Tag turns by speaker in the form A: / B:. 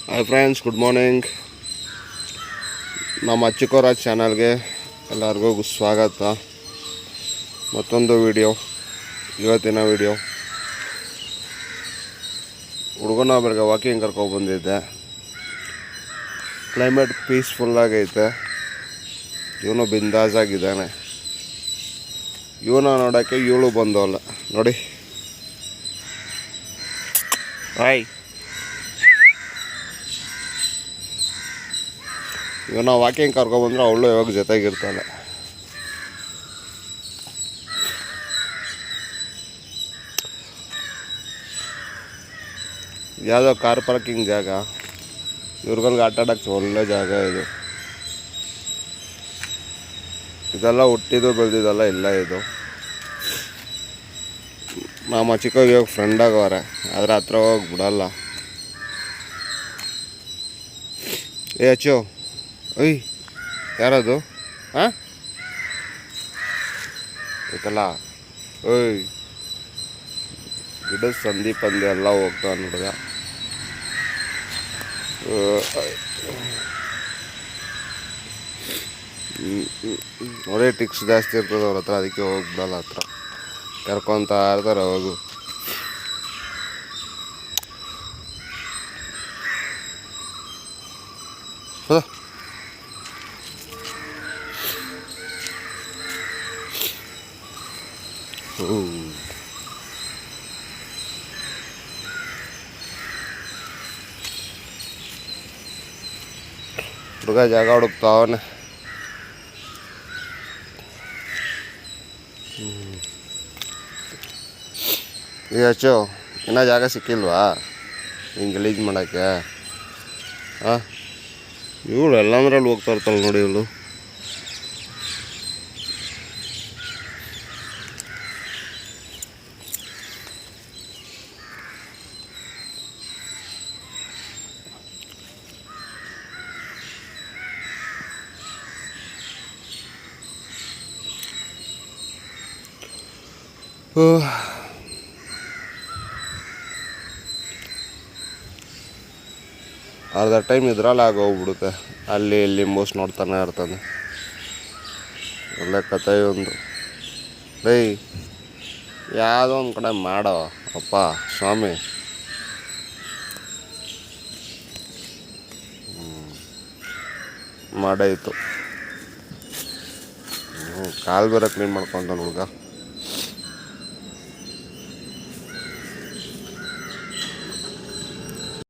A: Hi friends, good morning. ನಮ್ಮ ಚಿಕ್ಕೋರಾಜ್ ಚಾನಲ್ಗೆ ಎಲ್ಲರಿಗೂ ಸ್ವಾಗತ. ಮತ್ತೊಂದು ವಿಡಿಯೋ, ಇವತ್ತಿನ ವಿಡಿಯೋ ಹುಡುಗನ ಬೆಳಗ್ಗೆ ವಾಕಿಂಗ್ ಕರ್ಕೊಬಂದಿದ್ದೆ. ಕ್ಲೈಮೇಟ್ ಪೀಸ್ಫುಲ್ಲಾಗೈತೆ. ಇವನು ಬಿಂದಾಸಾಗಿದ್ದಾನೆ. ಇವನ ನೋಡೋಕ್ಕೆ ಇವಳು ಬಂದವಲ್ಲ ನೋಡಿ. ಹಾಯ್, ಇವನ ವಾಕಿಂಗ್ ಕರ್ಕೊಬಂದ್ರೆ ಅವಳು ಯಾವಾಗ ಜೊತೆಗಿರ್ತಾಳೆ. ಯಾವುದೋ ಕಾರ್ ಪಾರ್ಕಿಂಗ್ ಜಾಗ, ಇವ್ರುಗಳಿಗೆ ಆಟ ಆಡೋಕ್ಕೆ ಒಳ್ಳೆ ಜಾಗ ಇದು. ಇದೆಲ್ಲ ಹುಟ್ಟಿದ್ದು ಬೆಳೆದಿದ್ದೆಲ್ಲ ಇಲ್ಲ ಇದು. ನಮ್ಮ ಚಿಕ್ಕೋಗಿ ಹೋಗಿ ಫ್ರೆಂಡ್ ಆಗವ್ರೆ, ಆದರೆ ಹತ್ರ ಹೋಗಿ ಬಿಡಲ್ಲ. ಅಚ್ಚು, ಓಯ್ ಯಾರದು? ಹಾಂ ಐತಲ್ಲ, ಓಯ್ ಗಿಡದ ಸಂಧಿ ಪಂದಿ ಎಲ್ಲ ಹೋಗ್ತಾನೆ ಹುಡುಗ. ಒಳ್ಳೆ ಟಿಕ್ಸ್ ಜಾಸ್ತಿ ಇರ್ತದೆ ಅವ್ರ ಹತ್ರ, ಅದಕ್ಕೆ ಹೋಗ್ಬಿಡಲ್ಲ. ಹತ್ರ ಕರ್ಕೊತ ಇರ್ತಾರೆ. ಹೋಗು ಹುಡುಗ ಜಾಗ ಹುಡುಕ್ತಾವನೆ. ಹೆಚ್ಚು ಇನ್ನೂ ಜಾಗ ಸಿಕ್ಕಿಲ್ವಾ ಹಿಂಗೆ ಗಲೀಜು ಮಾಡೋಕ್ಕೆ? ಹಾಂ, ಇವಳು ಎಲ್ಲಂದ್ರಲ್ಲಿ ಹೋಗ್ತಾ ಇರ್ತಾಳೆ ನೋಡಿ. ಇವಳು ಅರ್ಧ ಟೈಮ್ ಇದ್ರಲ್ಲಿ ಆಗೋಗ್ಬಿಡುತ್ತೆ. ಅಲ್ಲಿ ಇಲ್ಲಿ ಮೋಸ್ಟ್ ನೋಡ್ತಾನೆ ಇರ್ತಾನೆ. ಒಳ್ಳೆ ಕಥೆ ಒಂದು. ಬೈ ಯಾವುದೋ ಒಂದು ಕಡೆ ಮಾಡೋ ಅಪ್ಪ ಸ್ವಾಮಿ. ಮಾಡಾಯಿತು. ಕಾಲು ಬೇರೆ ಕ್ಲೀನ್ ಮಾಡ್ಕೊಂತಾನೆ ಹುಡುಗ.